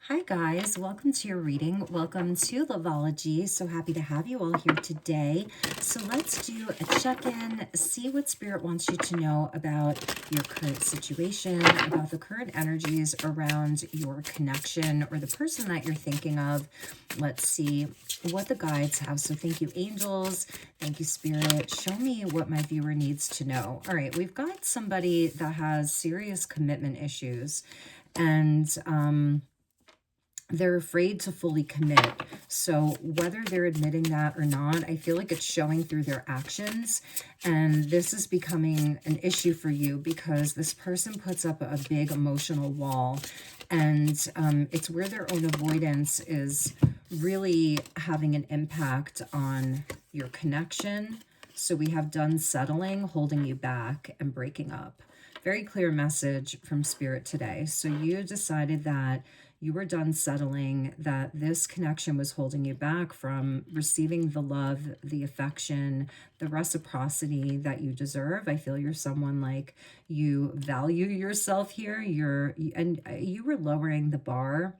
Hi guys, welcome to your reading. Welcome to Loveology. So happy to have you all here today. So let's do a check-in, see what Spirit wants you to know about your current situation, about the current energies around your connection or the person that you're thinking of. Let's see what the guides have. So thank you, angels. Thank you, Spirit. Show me what my viewer needs to know. All right, we've got somebody that has serious commitment issues and they're afraid to fully commit. So whether they're admitting that or not, I feel like it's showing through their actions. And this is becoming an issue for you because this person puts up a big emotional wall. And it's where their own avoidance is really having an impact on your connection. So we have done settling, holding you back, and breaking up. Very clear message from Spirit today. So you decided that you were done settling, that this connection was holding you back from receiving the love, the affection, the reciprocity that you deserve. I feel you're someone like you value yourself here. You were lowering the bar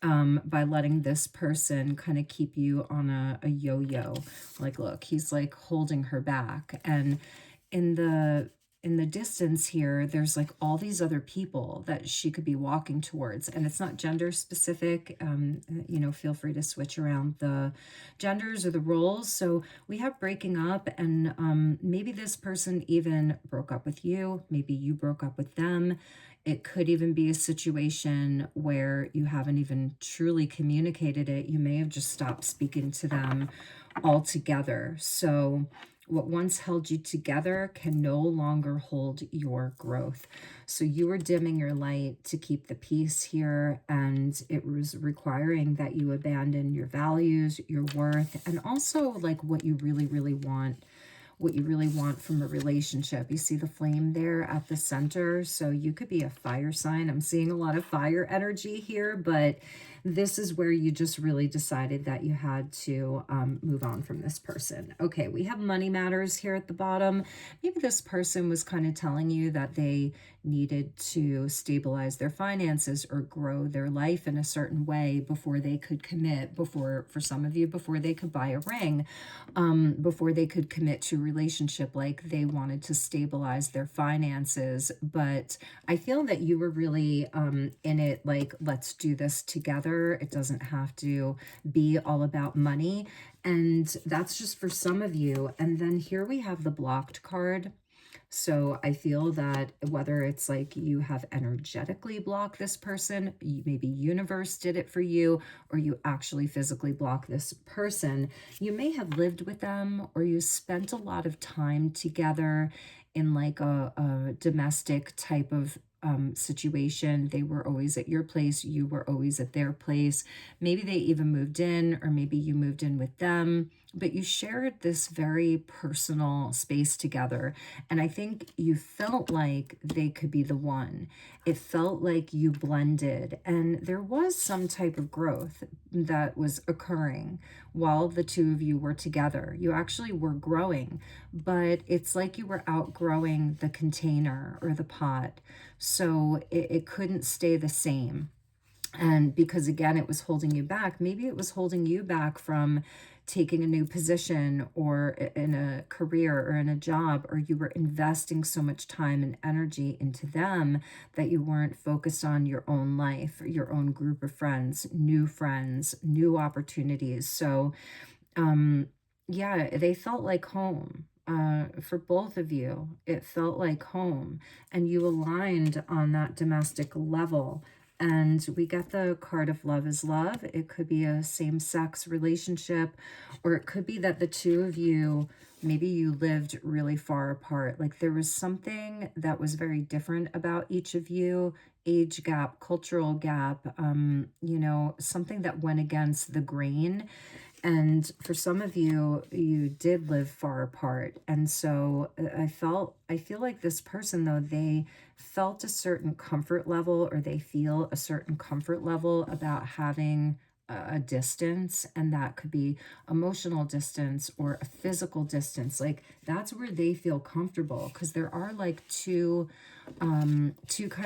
by letting this person kind of keep you on a yo-yo. Like, look, he's like holding her back. And in the distance here, there's like all these other people that she could be walking towards, and it's not gender specific. Feel free to switch around the genders or the roles. So we have breaking up, and maybe this person even broke up with you. Maybe you broke up with them. It could even be a situation where you haven't even truly communicated it. You may have just stopped speaking to them altogether. So what once held you together can no longer hold your growth. So you were dimming your light to keep the peace here, and it was requiring that you abandon your values, your worth, and also like what you really, really want from a relationship. You see the flame there at the center. So you could be a fire sign. I'm seeing a lot of fire energy here, but this is where you just really decided that you had to move on from this person. Okay, we have money matters here at the bottom. Maybe this person was kind of telling you that they needed to stabilize their finances or grow their life in a certain way before they could commit, before, for some of you, before they could buy a ring, before they could commit to a relationship. Like they wanted to stabilize their finances. But I feel that you were really in it like, let's do this together. It doesn't have to be all about money. And that's just for some of you. And then here we have the blocked card. So I feel that whether it's like you have energetically blocked this person, maybe universe did it for you, or you actually physically block this person, you may have lived with them or you spent a lot of time together in like a domestic type of situation. They were always at your place, you were always at their place. Maybe they even moved in, or maybe you moved in with them, but you shared this very personal space together. And I think you felt like they could be the one. It felt like you blended, and there was some type of growth that was occurring while the two of you were together. You actually were growing, but it's like you were outgrowing the container or the pot. So it couldn't stay the same. And because again, it was holding you back. Maybe it was holding you back from taking a new position or in a career or in a job, or you were investing so much time and energy into them that you weren't focused on your own life, your own group of friends, new opportunities. So yeah, they felt like home. For both of you, it felt like home, and you aligned on that domestic level. And we get the card of love is love. It could be a same-sex relationship, or it could be that the two of you, maybe you lived really far apart. Like there was something that was very different about each of you, age gap, cultural gap, something that went against the grain. And for some of you, you did live far apart. And so I feel like this person, though, they felt a certain comfort level, or they feel a certain comfort level about having a distance, and that could be emotional distance or a physical distance. Like that's where they feel comfortable, because there are like two kind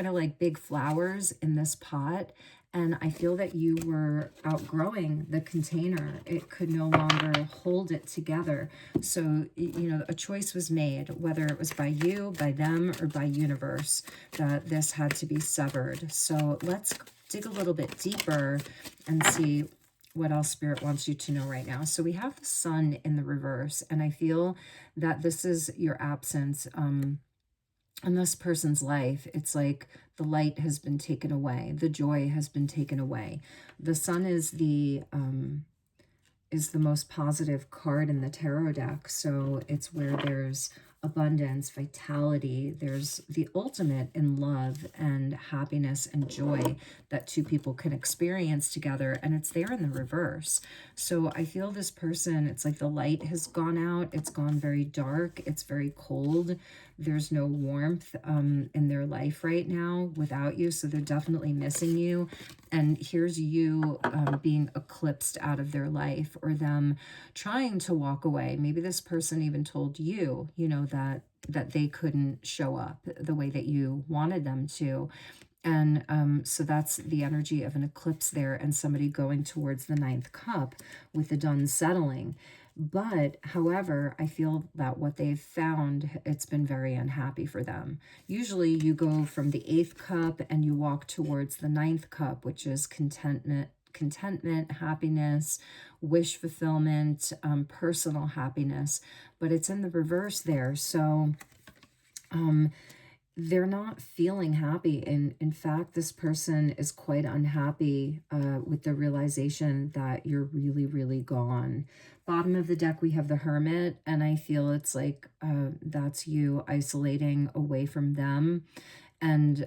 of like big flowers in this pot, and I feel that you were outgrowing the container. It could no longer hold it together. So, you know, a choice was made, whether it was by you, by them, or by universe, that this had to be severed. So let's dig a little bit deeper and see what else Spirit wants you to know right now. So we have the Sun in the reverse, and I feel that this is your absence in this person's life. It's like the light has been taken away, the joy has been taken away. The Sun is the most positive card in the tarot deck. So it's where there's abundance, vitality, there's the ultimate in love and happiness and joy that two people can experience together, and it's there in the reverse. So I feel this person, it's like the light has gone out, it's gone very dark, it's very cold, there's no warmth in their life right now without you, so they're definitely missing you. And here's you being eclipsed out of their life, or them trying to walk away. Maybe this person even told you, you know, that they couldn't show up the way that you wanted them to. And so that's the energy of an eclipse there, and somebody going towards the ninth cup with the done settling. But however, I feel that what they've found, it's been very unhappy for them. Usually you go from the eighth cup and you walk towards the ninth cup, which is contentment, happiness, wish fulfillment, personal happiness, but it's in the reverse there. So they're not feeling happy. And in fact, this person is quite unhappy with the realization that you're really, really gone. Bottom of the deck, we have the Hermit, and I feel it's like that's you isolating away from them. And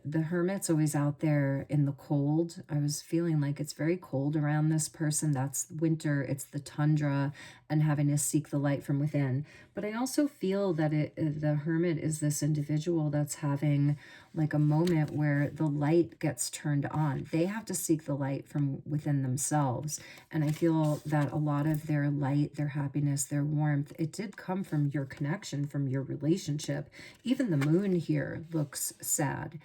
the Hermit's always out there in the cold. I was feeling like it's very cold around this person. That's winter, it's the tundra, and having to seek the light from within. But I also feel that the Hermit is this individual that's having like a moment where the light gets turned on. They have to seek the light from within themselves. And I feel that a lot of their light, their happiness, their warmth, it did come from your connection, from your relationship. Even the moon here looks sad.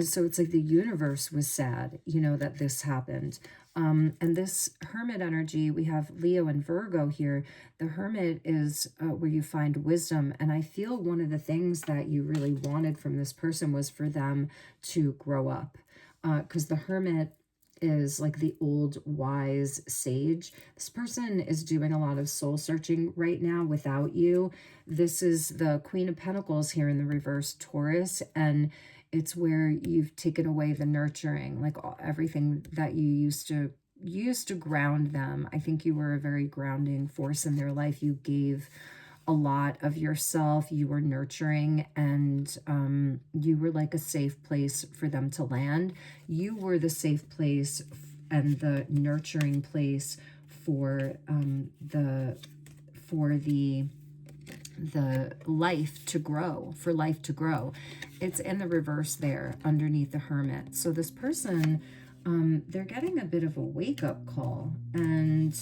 So it's like the universe was sad, you know, that this happened. And this Hermit energy, we have Leo and Virgo here. The Hermit is where you find wisdom. And I feel one of the things that you really wanted from this person was for them to grow up. Because the Hermit is like the old wise sage. This person is doing a lot of soul searching right now without you. This is the Queen of Pentacles here in the reverse, Taurus, and it's where you've taken away the nurturing, like everything that you used to ground them. I think you were a very grounding force in their life. You gave a lot of yourself, you were nurturing, and you were like a safe place for them to land. You were the safe place and the nurturing place for the life to grow, for life to grow. It's in the reverse there underneath the Hermit. So this person, they're getting a bit of a wake-up call, and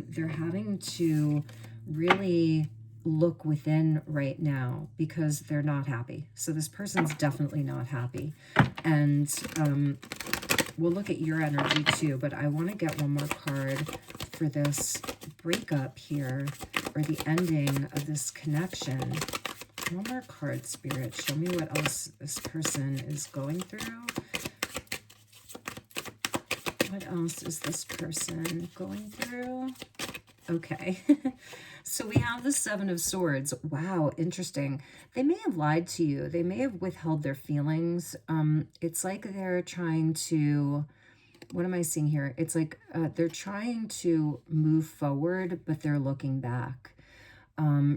they're having to really look within right now because they're not happy. So this person's definitely not happy. And we'll look at your energy too, but I want to get one more card for this breakup here, or the ending of this connection. One more card, Spirit. Show me what else this person is going through. What else is this person going through? Okay. So we have the Seven of Swords. Wow, interesting. They may have lied to you. They may have withheld their feelings. It's like they're trying to... What am I seeing here? It's like they're trying to move forward, but they're looking back.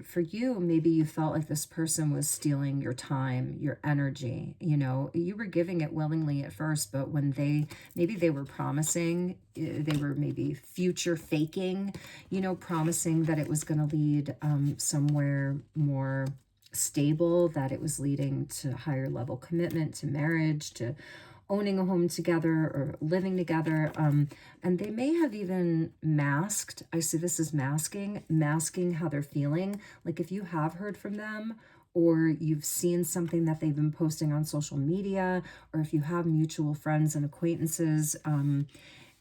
For you, maybe you felt like this person was stealing your time, your energy. You know, you were giving it willingly at first, but when maybe they were promising, they were maybe future faking, you know, promising that it was going to lead somewhere more stable, that it was leading to higher level commitment, to marriage, to owning a home together or living together. And they may have even masked, I see this as masking how they're feeling. Like if you have heard from them, or you've seen something that they've been posting on social media, or if you have mutual friends and acquaintances,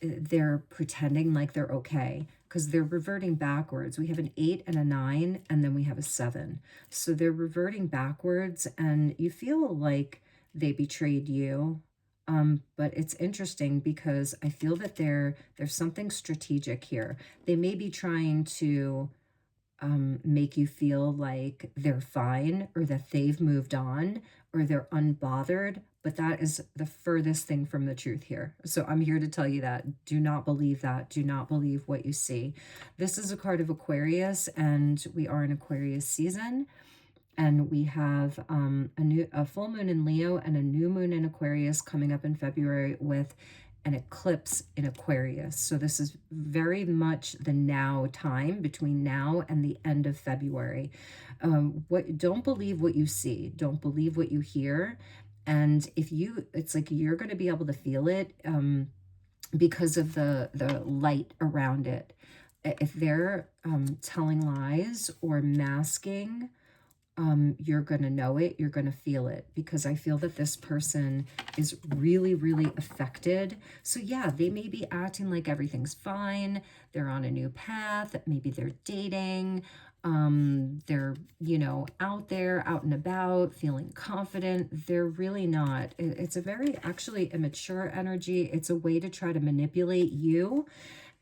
they're pretending like they're okay because they're reverting backwards. We have an 8 and a 9, and then we have a 7. So they're reverting backwards, and you feel like they betrayed you. But it's interesting because I feel that there's something strategic here. They may be trying to make you feel like they're fine or that they've moved on or they're unbothered, but that is the furthest thing from the truth here. So I'm here to tell you that. Do not believe that. Do not believe what you see. This is a card of Aquarius, and we are in Aquarius season. And we have a full moon in Leo and a new moon in Aquarius coming up in February with an eclipse in Aquarius. So this is very much the now time between now and the end of February. Don't believe what you see. Don't believe what you hear. And it's like you're going to be able to feel it because of the light around it. If they're telling lies or masking, you're going to know it, you're going to feel it, because I feel that this person is really, really affected. So yeah, they may be acting like everything's fine. They're on a new path. Maybe they're dating. They're, out there, out and about, feeling confident. They're really not. It's a very actually immature energy. It's a way to try to manipulate you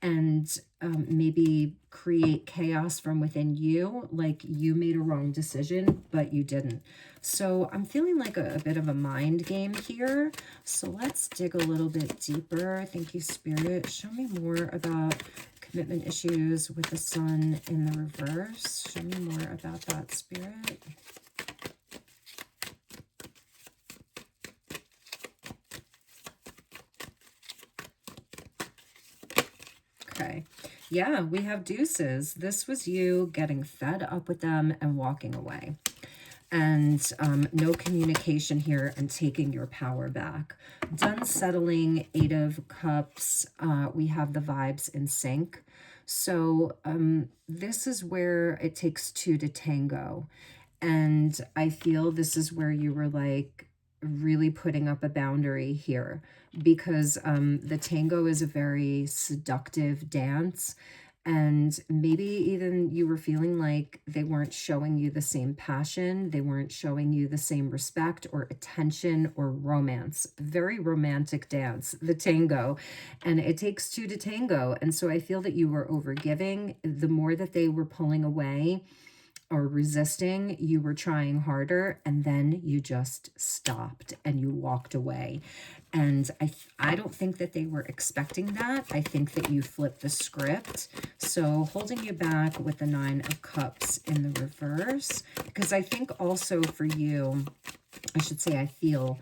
and maybe create chaos from within you, like you made a wrong decision, but you didn't. So I'm feeling like a bit of a mind game here. So let's dig a little bit deeper. Thank you, Spirit. Show me more about commitment issues with the sun in the reverse. Show me more about that, Spirit. Okay. Yeah, we have deuces. This was you getting fed up with them and walking away. And no communication here and taking your power back. Done settling, 8 of Cups. We have the vibes in sync. So this is where it takes 2 to tango. And I feel this is where you were like really putting up a boundary here, because the tango is a very seductive dance. And maybe even you were feeling like they weren't showing you the same passion. They weren't showing you the same respect or attention or romance. Very romantic dance, the tango. And it takes 2 to tango. And so I feel that you were overgiving. The more that they were pulling away or resisting, you were trying harder, and then you just stopped and you walked away. And I don't think that they were expecting that. I think that you flipped the script. So holding you back with the 9 of Cups in the reverse, because I think also for you, I should say I feel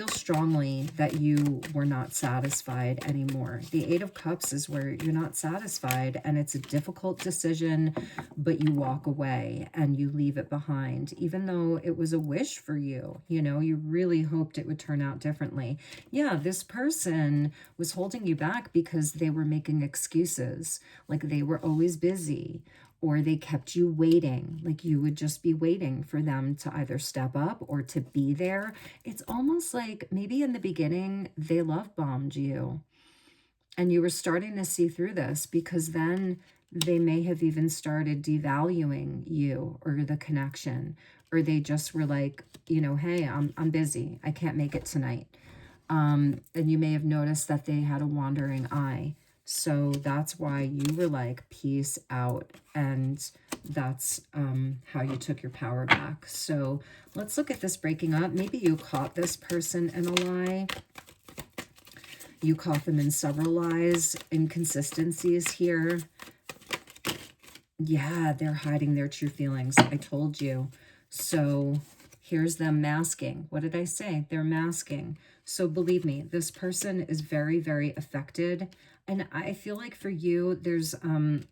strongly that you were not satisfied anymore. The 8 of Cups is where you're not satisfied, and it's a difficult decision, but you walk away and you leave it behind, even though it was a wish for you. You really hoped it would turn out differently. Yeah, this person was holding you back because they were making excuses, like they were always busy, or they kept you waiting, like you would just be waiting for them to either step up or to be there. It's almost like maybe in the beginning they love bombed you, and you were starting to see through this, because then they may have even started devaluing you or the connection, or they just were like, hey, I'm busy, I can't make it tonight. And you may have noticed that they had a wandering eye. So that's why you were like, peace out. And that's how you took your power back. So let's look at this breaking up. Maybe you caught this person in a lie. You caught them in several lies, inconsistencies here. Yeah, they're hiding their true feelings. I told you. So here's them masking. What did I say? They're masking. So believe me, this person is very, very affected. And I feel like for you, there's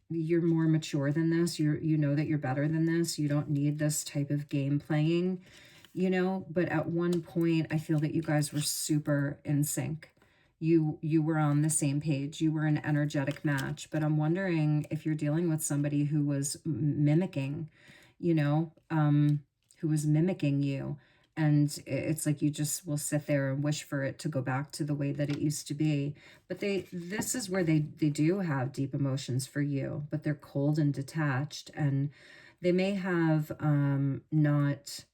you're more mature than this. You know that you're better than this. You don't need this type of game playing. you know, but at one point I feel that you guys were super in sync. You were on the same page. You were an energetic match, but I'm wondering if you're dealing with somebody who was mimicking, you know, who was mimicking you. And it's like you just will sit there and wish for it to go back to the way that it used to be. But this is where they do have deep emotions for you, but they're cold and detached, and they may have not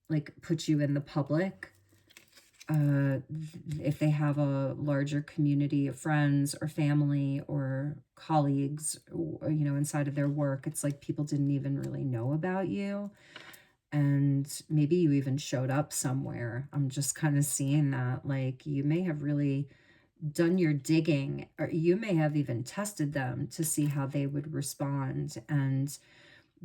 like put you in the public. If they have a larger community of friends or family or colleagues, or, you know, inside of their work, it's like people didn't even really know about you. And maybe you even showed up somewhere. I'm just kind of seeing that. Like you may have really done your digging, or you may have even tested them to see how they would respond. And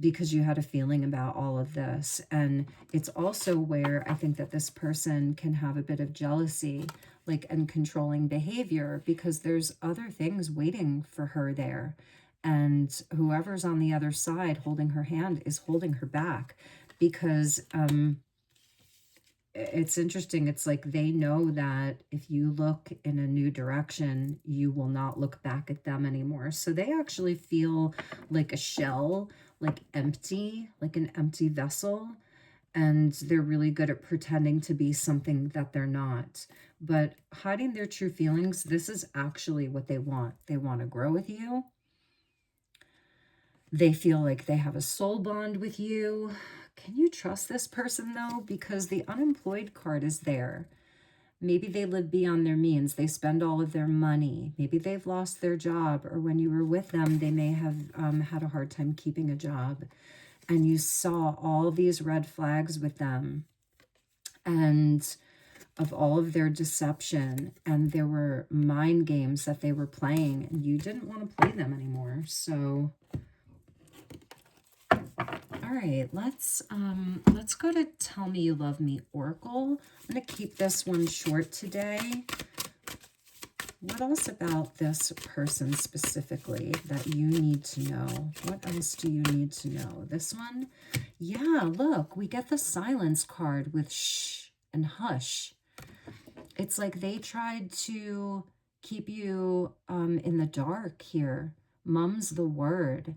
because you had a feeling about all of this. And it's also where I think that this person can have a bit of jealousy, like, and controlling behavior, because there's other things waiting for her there. And whoever's on the other side holding her hand is holding her back, because it's interesting. It's like they know that if you look in a new direction, you will not look back at them anymore. So they actually feel like a shell, like empty, like an empty vessel. And they're really good at pretending to be something that they're not. But hiding their true feelings, this is actually what they want. They want to grow with you. They feel like they have a soul bond with you. Can you trust this person though? Because the unemployed card is there. Maybe they live beyond their means. They spend all of their money. Maybe they've lost their job, or when you were with them, they may have had a hard time keeping a job. And you saw all these red flags with them, and of all of their deception, and there were mind games that they were playing, and you didn't want to play them anymore. So all right, let's go to Tell Me You Love Me Oracle. I'm going to keep this one short today. What else about this person specifically that you need to know? What else do you need to know? This one? Yeah, look, we get the silence card with shh and hush. It's like they tried to keep you in the dark here. Mum's the word.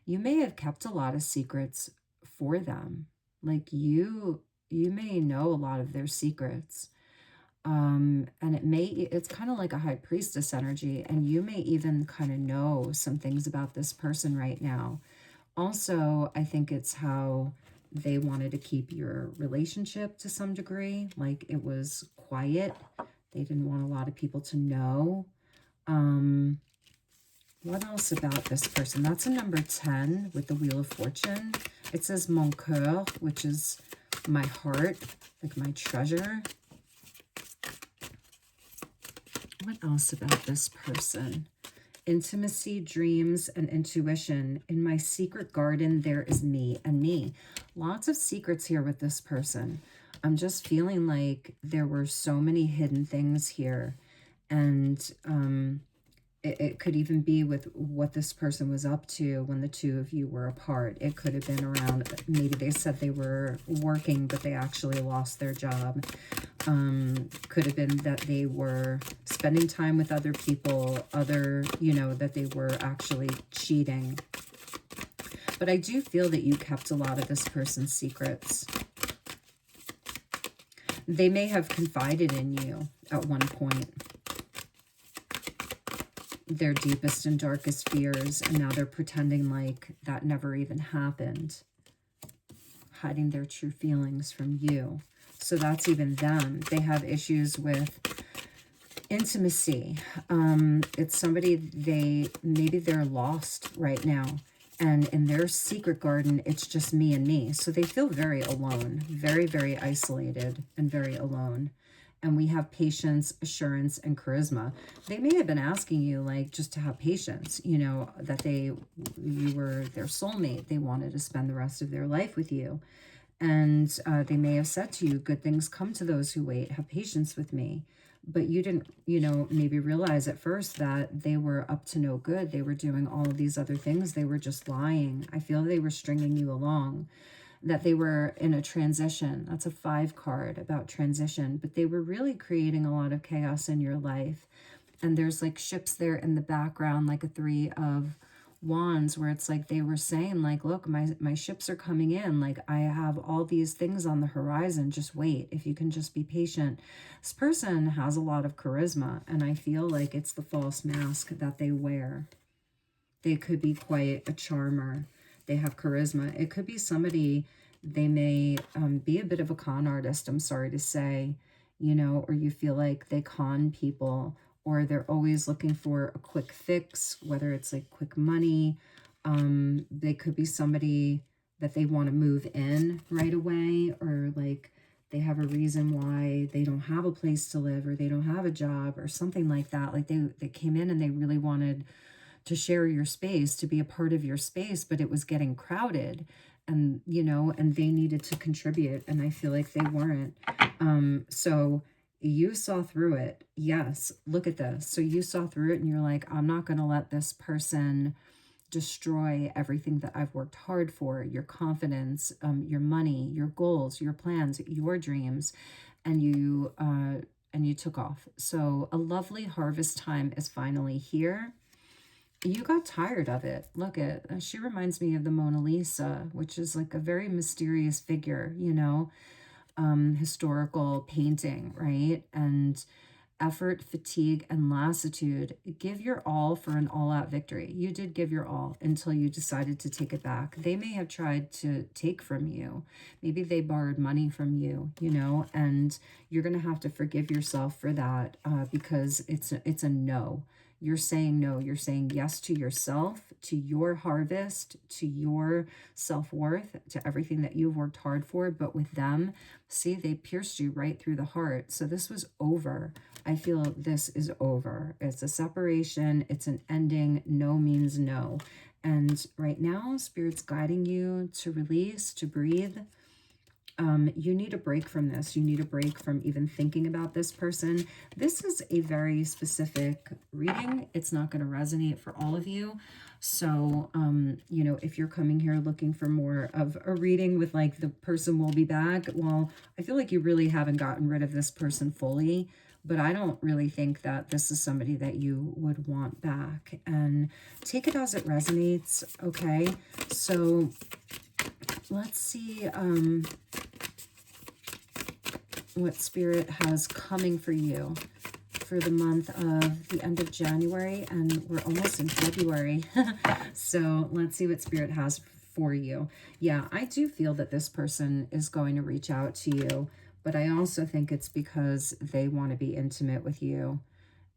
You may have kept a lot of secrets for them. Like you may know a lot of their secrets. And it's kind of like a high priestess energy, and you may even kind of know some things about this person right now. Also, I think it's how they wanted to keep your relationship to some degree. Like it was quiet. They didn't want a lot of people to know. What else about this person? That's a number 10 with the Wheel of Fortune. It says mon cœur, which is my heart, like my treasure. What else about this person? Intimacy, dreams, and intuition. In my secret garden, there is me and me. Lots of secrets here with this person. I'm just feeling like there were so many hidden things here. And it could even be with what this person was up to when the two of you were apart. It could have been around, maybe they said they were working, but they actually lost their job. Could have been that they were spending time with other people, that they were actually cheating. But I do feel that you kept a lot of this person's secrets. They may have confided in you at one point, their deepest and darkest fears, and now they're pretending like that never even happened, hiding their true feelings from you. So that's even them. They have issues with intimacy. It's somebody maybe they're lost right now, and in their secret garden, it's just me and me. So they feel very alone, very, very isolated and very alone. And we have patience, assurance, and charisma. They may have been asking you, like, just to have patience, that you were their soulmate. They wanted to spend the rest of their life with you. And they may have said to you, good things come to those who wait. Have patience with me. But you didn't, maybe realize at first that they were up to no good. They were doing all of these other things. They were just lying. I feel they were stringing you along. that they were in a transition. That's a 5 card about transition, but they were really creating a lot of chaos in your life. And there's like ships there in the background, like a 3 of wands, where it's like they were saying like, look, my ships are coming in, like I have all these things on the horizon, just wait, if you can just be patient. This person has a lot of charisma, and I feel like it's the false mask that they wear. They could be quite a charmer. They have charisma. It could be somebody, they may be a bit of a con artist, I'm sorry to say, you know, or you feel like they con people, or they're always looking for a quick fix, whether it's like quick money. They could be somebody that they want to move in right away, or like they have a reason why they don't have a place to live, or they don't have a job, or something like that. Like they came in and they really wanted to share your space, to be a part of your space, but it was getting crowded, and, you know, and they needed to contribute, and I feel like they weren't. So you saw through it. Yes, look at this. So you saw through it and you're like, I'm not going to let this person destroy everything that I've worked hard for, your confidence, your money, your goals, your plans, your dreams, and you took off. So a lovely harvest time is finally here. You got tired of it. Look at, she reminds me of the Mona Lisa, which is like a very mysterious figure, you know, historical painting, right? And effort, fatigue, and lassitude. Give your all for an all-out victory. You did give your all until you decided to take it back. They may have tried to take from you. Maybe they borrowed money from you, you know, and you're going to have to forgive yourself for that, because it's a no. You're saying no. You're saying yes to yourself, to your harvest, to your self-worth, to everything that you've worked hard for. But with them, see, they pierced you right through the heart. So this was over. I feel this is over. It's a separation. It's an ending. No means no. And right now, Spirit's guiding you to release, to breathe. You need a break from this. You need a break from even thinking about this person. This is a very specific reading. It's not going to resonate for all of you. So, you know, if you're coming here looking for more of a reading with like the person will be back, well, I feel like you really haven't gotten rid of this person fully. But I don't really think that this is somebody that you would want back. And take it as it resonates, okay? So let's see what Spirit has coming for you for the month of the end of January, and we're almost in February. So let's see what Spirit has for you. Yeah, I do feel that this person is going to reach out to you, but I also think it's because they want to be intimate with you.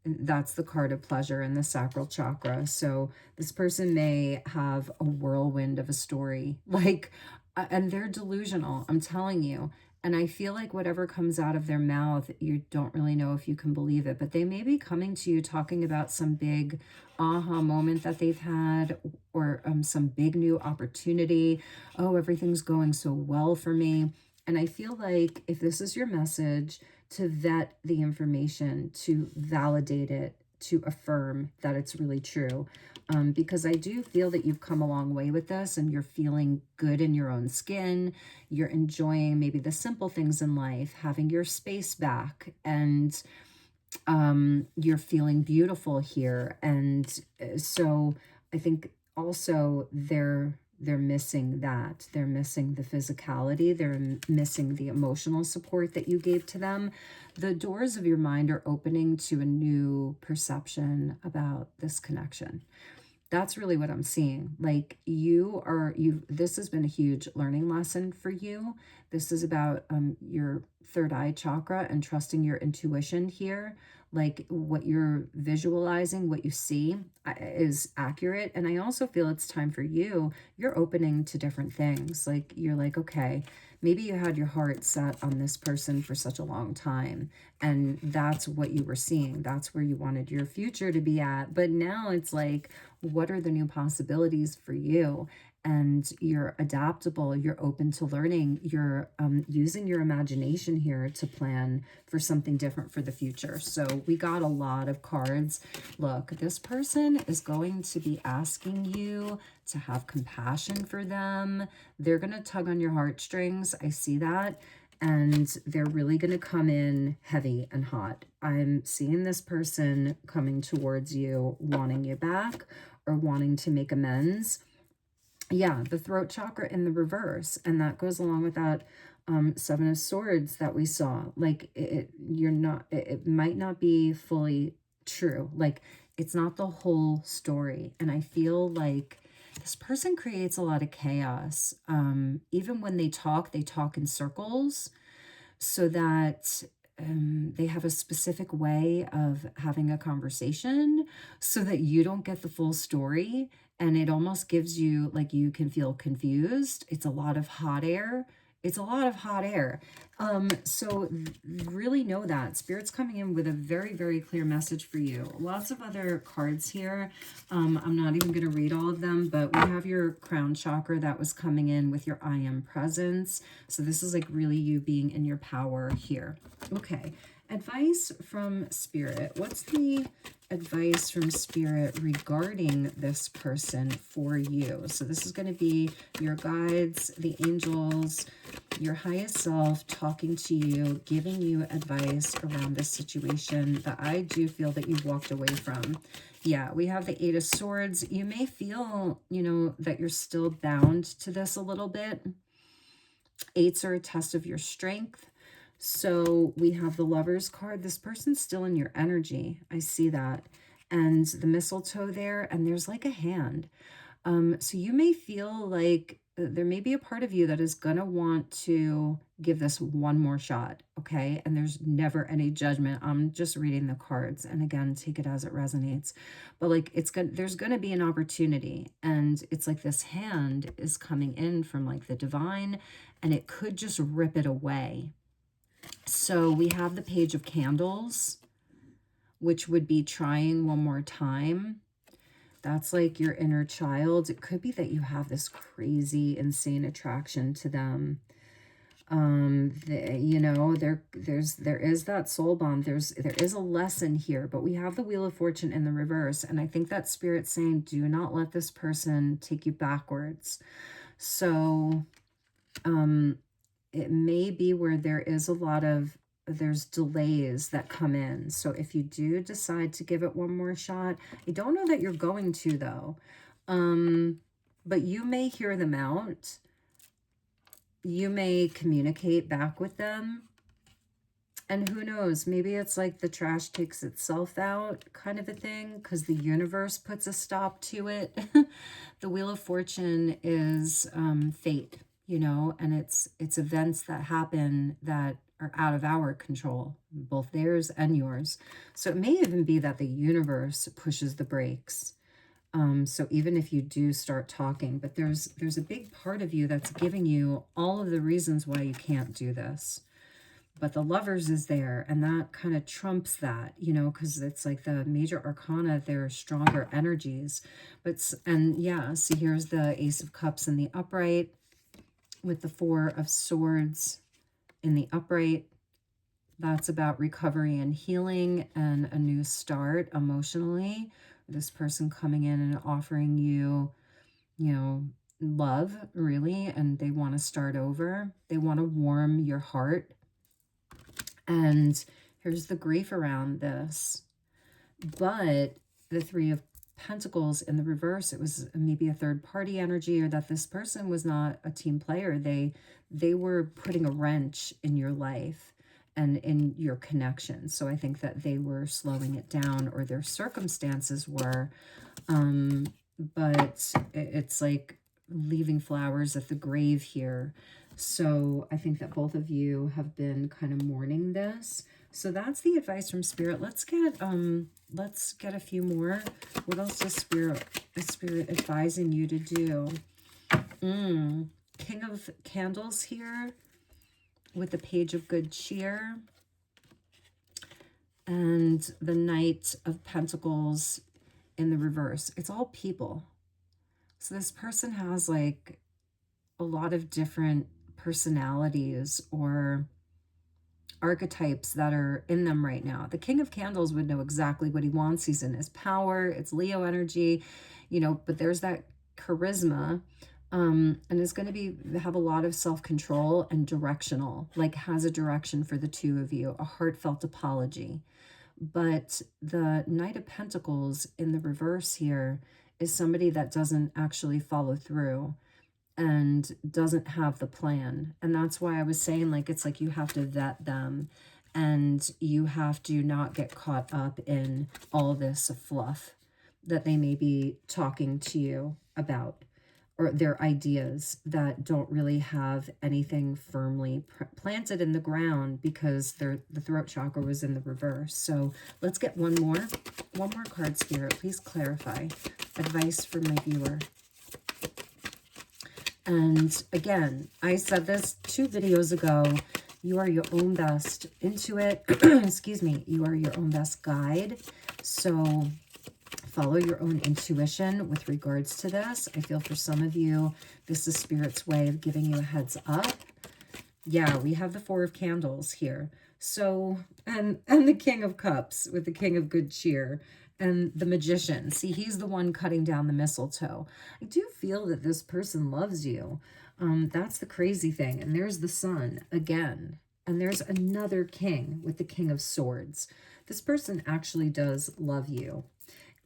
That's the card of pleasure in the sacral chakra. So this person may have a whirlwind of a story, like, and they're delusional, I'm telling you. And I feel like whatever comes out of their mouth, you don't really know if you can believe it, but they may be coming to you talking about some big aha moment that they've had, or some big new opportunity. Oh, everything's going so well for me. And I feel like if this is your message, to vet the information, to validate it, to affirm that it's really true. Because I do feel that you've come a long way with this, and you're feeling good in your own skin. You're enjoying maybe the simple things in life, having your space back, and you're feeling beautiful here. And so I think also they're missing that. They're missing the physicality. They're missing the emotional support that you gave to them. The doors of your mind are opening to a new perception about this connection. That's really what I'm seeing. Like this has been a huge learning lesson for you. This is about your third eye chakra and trusting your intuition here. Like what you're visualizing, what you see is accurate. And I also feel it's time for you. You're opening to different things. Like you're like, okay, maybe you had your heart set on this person for such a long time, and that's what you were seeing. That's where you wanted your future to be at. But now it's like, what are the new possibilities for you? and you're adaptable, you're open to learning, you're using your imagination here to plan for something different for the future. So we got a lot of cards. Look, this person is going to be asking you to have compassion for them. They're going to tug on your heartstrings. I see that. And they're really going to come in heavy and hot. I'm seeing this person coming towards you, wanting you back or wanting to make amends. Yeah, the throat chakra in the reverse. And that goes along with that Seven of Swords that we saw. Like, it might not be fully true. Like, it's not the whole story. And I feel like this person creates a lot of chaos. Even when they talk in circles, so that they have a specific way of having a conversation so that you don't get the full story. And it almost gives you, like, you can feel confused. It's a lot of hot air. It's a lot of hot air. So really know that. Spirit's coming in with a very, very clear message for you. Lots of other cards here. I'm not even going to read all of them, but we have your crown chakra that was coming in with your I am presence. So this is like really you being in your power here. Okay. Advice from Spirit. What's the advice from Spirit regarding this person for you? So this is going to be your guides, the angels, your highest self talking to you, giving you advice around this situation that I do feel that you walked away from. Yeah, we have the Eight of Swords. You may feel, that you're still bound to this a little bit. Eights are a test of your strength. So we have the Lovers card. This person's still in your energy. I see that. And the mistletoe there, and there's like a hand. So you may feel like there may be a part of you that is going to want to give this one more shot, okay? And there's never any judgment. I'm just reading the cards. And again, take it as it resonates. But like there's going to be an opportunity. And it's like this hand is coming in from like the divine, and it could just rip it away. So we have the Page of Candles, which would be trying one more time. That's like your inner child. It could be that you have this crazy, insane attraction to them. There is that soul bond. There is a lesson here, but we have the Wheel of Fortune in the reverse. And I think that Spirit's saying, do not let this person take you backwards. So, it may be where there's delays that come in. So if you do decide to give it one more shot, I don't know that you're going to though. But you may hear them out. You may communicate back with them. And who knows, maybe it's like the trash takes itself out kind of a thing, because the universe puts a stop to it. The Wheel of Fortune is fate, and it's events that happen that are out of our control, both theirs and yours. So it may even be that the universe pushes the brakes. So even if you do start talking, but there's a big part of you that's giving you all of the reasons why you can't do this. But the Lovers is there, and that kind of trumps that, because it's like the major arcana, they're stronger energies. And yeah, see, here's the Ace of Cups in the upright with the Four of Swords in the upright. That's about recovery and healing and a new start emotionally. This person coming in and offering you, love, really, and they want to start over. They want to warm your heart. And here's the grief around this. But the Three of Pentacles in the reverse, it was maybe a third party energy, or that this person was not a team player. They were putting a wrench in your life and in your connection. So I think that they were slowing it down, or their circumstances were. But it's like leaving flowers at the grave here. So I think that both of you have been kind of mourning this. So that's the advice from Spirit. Let's get a few more. What else is Spirit advising you to do? King of Candles here with the Page of Good Cheer. And the Knight of Pentacles in the reverse. It's all people. So this person has like a lot of different personalities or archetypes that are in them right now. The King of Candles would know exactly what he wants. He's in his power. It's Leo energy, but there's that charisma. And it's going to be have a lot of self-control and directional, like has a direction for the two of you, a heartfelt apology. But the Knight of Pentacles in the reverse here is somebody that doesn't actually follow through and doesn't have the plan. And that's why I was saying, like, it's like you have to vet them and you have to not get caught up in all this fluff that they may be talking to you about, or their ideas that don't really have anything firmly planted in the ground because the throat chakra was in the reverse. So let's get one more card, Spirit. Please clarify. Advice for my viewer. And again, I said this 2 videos ago, you are your own best intuit, excuse me, you are your own best guide. So follow your own intuition with regards to this. I feel for some of you, this is Spirit's way of giving you a heads up. Yeah, we have the 4 of Candles here. So, and the King of Cups with the King of Good Cheer. And the Magician. See, he's the one cutting down the mistletoe. I do feel that this person loves you. That's the crazy thing. And there's the Sun again. And there's another King with the King of Swords. This person actually does love you.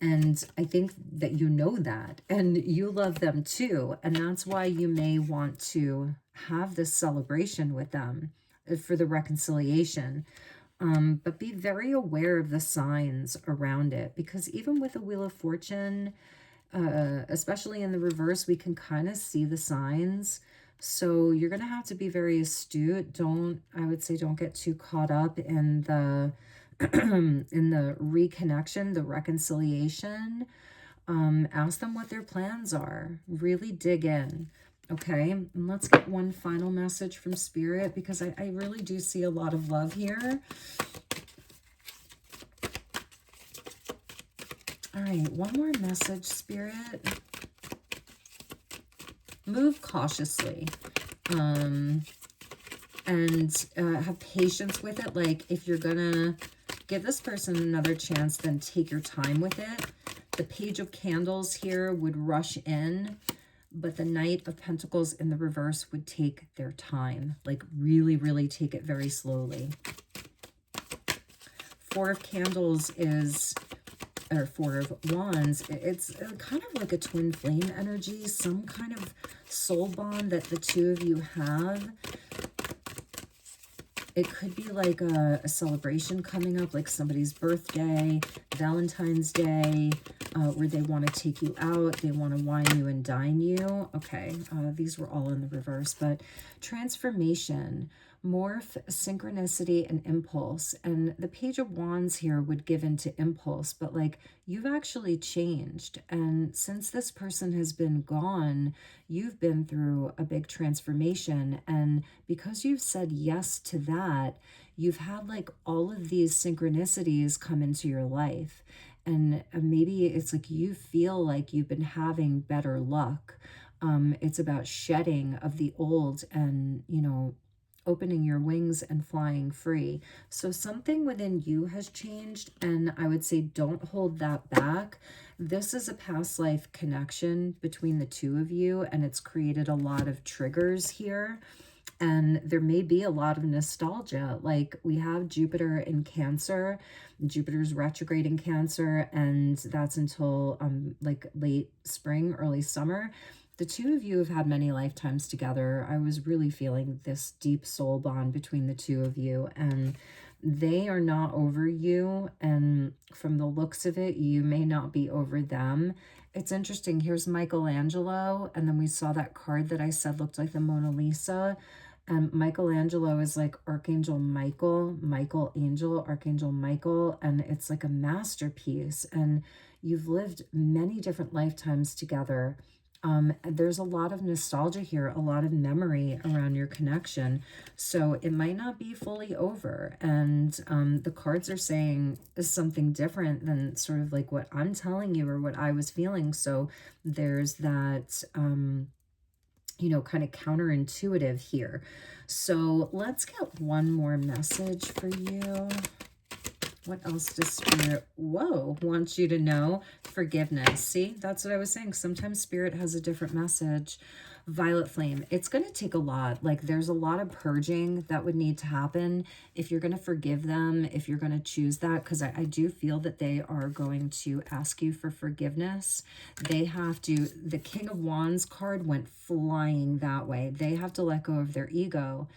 And I think that you know that. And you love them too. And that's why you may want to have this celebration with them for the reconciliation. But be very aware of the signs around it, because even with the Wheel of Fortune, especially in the reverse, we can kind of see the signs. So you're going to have to be very astute. I would say don't get too caught up in the in the reconnection, the reconciliation. Ask them what their plans are. Really dig in. Okay, and let's get one final message from Spirit, because I really do see a lot of love here. All right, one more message, Spirit. Move cautiously. And have patience with it. Like, if you're gonna give this person another chance, then take your time with it. The Page of Candles here would rush in, but the Knight of Pentacles in the reverse would take their time. Like, really, really take it very slowly. 4 of Candles is, or 4 of Wands, it's kind of like a twin flame energy, some kind of soul bond that the two of you have. It could be like a celebration coming up, like somebody's birthday, Valentine's Day, where they want to take you out, they want to wine you and dine you. Okay, these were all in the reverse, but transformation, morph, synchronicity, and impulse. And the Page of Wands here would give into impulse, but like you've actually changed. And since this person has been gone, you've been through a big transformation. And because you've said yes to that, you've had like all of these synchronicities come into your life. And maybe it's like you feel like you've been having better luck. It's about shedding of the old and, opening your wings and flying free. So something within you has changed, and I would say don't hold that back. This is a past life connection between the two of you, and it's created a lot of triggers here. And there may be a lot of nostalgia. Like, we have Jupiter in Cancer. Jupiter's retrograde in Cancer, and that's until like late spring, early summer. The two of you have had many lifetimes together. I was really feeling this deep soul bond between the two of you, and they are not over you. And from the looks of it, you may not be over them. It's interesting. Here's Michelangelo, and then we saw that card that I said looked like the Mona Lisa. And Michelangelo is like Archangel Michael, Archangel Michael, and it's like a masterpiece. And you've lived many different lifetimes together. There's a lot of nostalgia here, a lot of memory around your connection. So it might not be fully over. And the cards are saying something different than sort of like what I'm telling you or what I was feeling. So there's that, you know, kind of counterintuitive here. So let's get one more message for you. What else does Spirit, wants you to know? Forgiveness. See, that's what I was saying. Sometimes Spirit has a different message. Violet Flame. It's going to take a lot. Like, there's a lot of purging that would need to happen if you're going to forgive them, if you're going to choose that, because I do feel that they are going to ask you for forgiveness. They have to, the King of Wands card went flying that way. They have to let go of their ego,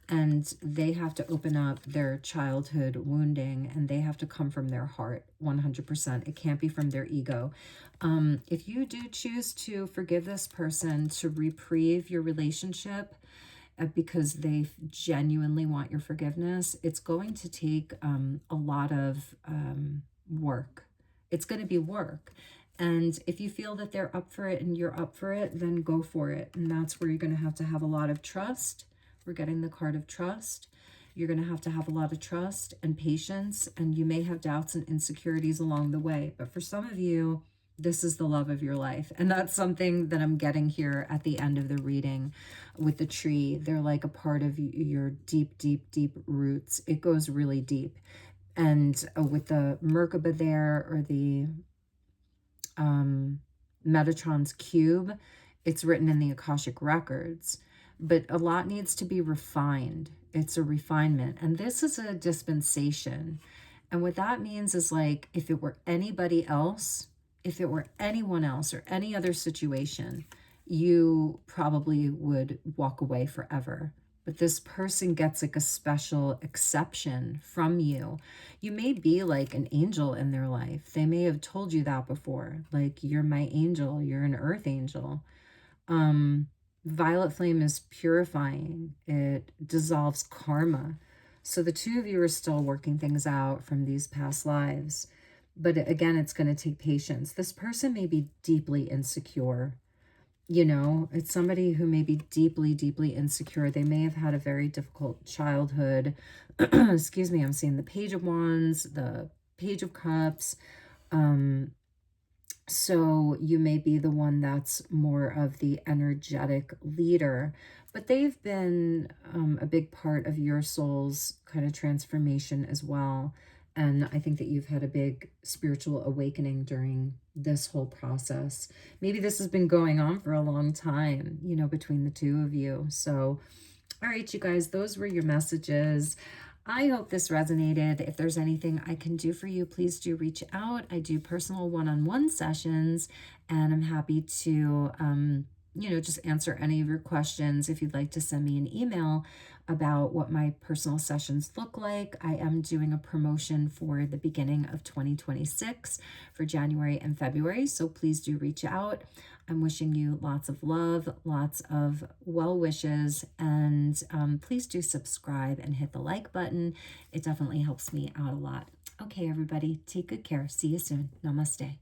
and they have to open up their childhood wounding, and they have to come from their heart 100%. It can't be from their ego. If you do choose to forgive this person, to reprieve your relationship because they genuinely want your forgiveness, it's going to take a lot of work. It's going to be work. And if you feel that they're up for it and you're up for it, then go for it. And that's where you're going to have a lot of trust. We're getting the card of trust. You're going to have a lot of trust and patience, and you may have doubts and insecurities along the way. But for some of you, this is the love of your life. And that's something that I'm getting here at the end of the reading with the tree. They're like a part of your deep, deep, deep roots. It goes really deep. And with the Merkaba there, or the Metatron's cube, it's written in the Akashic records. But a lot needs to be refined. It's a refinement. And this is a dispensation. And what that means is, like, if it were anybody else, if it were anyone else or any other situation, you probably would walk away forever. But this person gets like a special exception from you. You may be like an angel in their life. They may have told you that before. Like, you're my angel, you're an earth angel. Violet Flame is purifying. It dissolves karma. So the two of you are still working things out from these past lives. But again, it's going to take patience. This person may be deeply insecure. You know, it's somebody who may be deeply, deeply insecure. They may have had a very difficult childhood. Excuse me, I'm seeing the Page of Wands, the Page of Cups. So you may be the one that's more of the energetic leader, but they've been a big part of your soul's kind of transformation as well. And I think that you've had a big spiritual awakening during this whole process. Maybe this has been going on for a long time, you know, between the two of you. So, all right, you guys, those were your messages. I hope this resonated. If there's anything I can do for you, please do reach out. I do personal one-on-one sessions, and I'm happy to, you know, just answer any of your questions. If you'd like to send me an email about what my personal sessions look like, I am doing a promotion for the beginning of 2026 for January and February. So please do reach out. I'm wishing you lots of love, lots of well wishes, and please do subscribe and hit the like button. It definitely helps me out a lot. Okay, everybody, take good care. See you soon. Namaste.